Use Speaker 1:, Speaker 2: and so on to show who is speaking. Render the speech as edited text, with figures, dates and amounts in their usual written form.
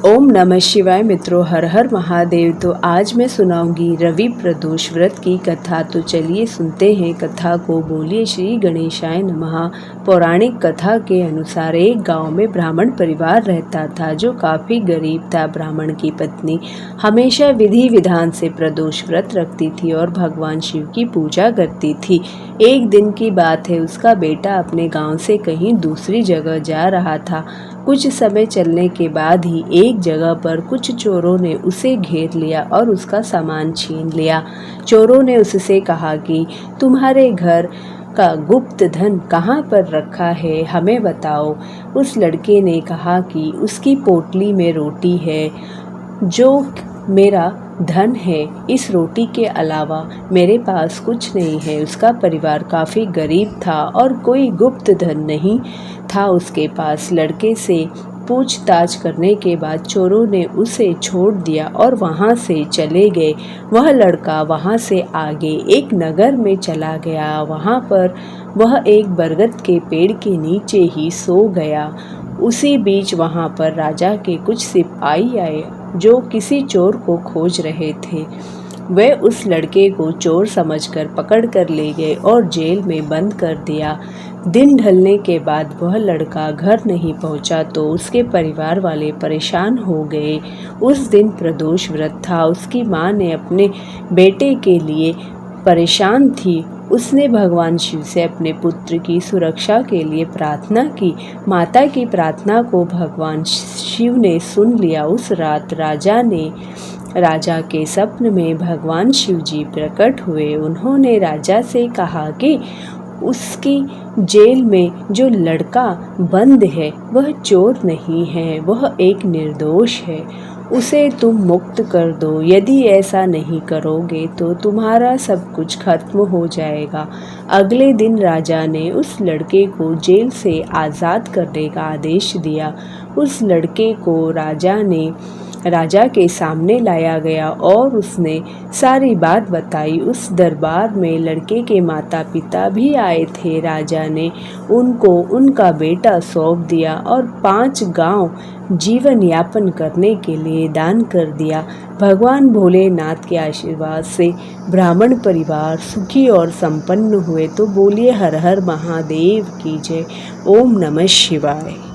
Speaker 1: ओम नमः शिवाय मित्रों, हर हर महादेव। तो आज मैं सुनाऊंगी रवि प्रदोष व्रत की कथा। तो चलिए सुनते हैं कथा को। बोलिए श्री गणेशाय नमः। पौराणिक कथा के अनुसार एक गांव में ब्राह्मण परिवार रहता था जो काफ़ी गरीब था। ब्राह्मण की पत्नी हमेशा विधि विधान से प्रदोष व्रत रखती थी और भगवान शिव की पूजा करती थी। एक दिन की बात है, उसका बेटा अपने गाँव से कहीं दूसरी जगह जा रहा था। कुछ समय चलने के बाद ही एक जगह पर कुछ चोरों ने उसे घेर लिया और उसका सामान छीन लिया। चोरों ने उससे कहा कि तुम्हारे घर का गुप्त धन कहाँ पर रखा है, हमें बताओ। उस लड़के ने कहा कि उसकी पोटली में रोटी है, जो मेरा धन है। इस रोटी के अलावा मेरे पास कुछ नहीं है। उसका परिवार काफ़ी गरीब था और कोई गुप्त धन नहीं था उसके पास। लड़के से पूछताछ करने के बाद चोरों ने उसे छोड़ दिया और वहां से चले गए। वह लड़का वहां से आगे एक नगर में चला गया। वहां पर वह एक बरगद के पेड़ के नीचे ही सो गया। उसी बीच वहां पर राजा के कुछ सिपाही आए जो किसी चोर को खोज रहे थे। वे उस लड़के को चोर समझकर पकड़ कर ले गए और जेल में बंद कर दिया। दिन ढलने के बाद वह लड़का घर नहीं पहुंचा तो उसके परिवार वाले परेशान हो गए। उस दिन प्रदोष व्रत था। उसकी माँ ने अपने बेटे के लिए परेशान थी। उसने भगवान शिव से अपने पुत्र की सुरक्षा के लिए प्रार्थना की। माता की प्रार्थना को भगवान शिव ने सुन लिया। उस रात राजा के स्वप्न में भगवान शिव जी प्रकट हुए। उन्होंने राजा से कहा कि उसकी जेल में जो लड़का बंद है वह चोर नहीं है, वह एक निर्दोष है। उसे तुम मुक्त कर दो। यदि ऐसा नहीं करोगे तो तुम्हारा सब कुछ खत्म हो जाएगा। अगले दिन राजा ने उस लड़के को जेल से आज़ाद करने का आदेश दिया। उस लड़के को राजा के सामने लाया गया और उसने सारी बात बताई। उस दरबार में लड़के के माता पिता भी आए थे। राजा ने उनको उनका बेटा सौंप दिया और 5 गांव जीवन यापन करने के लिए दान कर दिया। भगवान भोलेनाथ के आशीर्वाद से ब्राह्मण परिवार सुखी और संपन्न हुए। तो बोलिए हर हर महादेव की जय। ओम नमः शिवाय।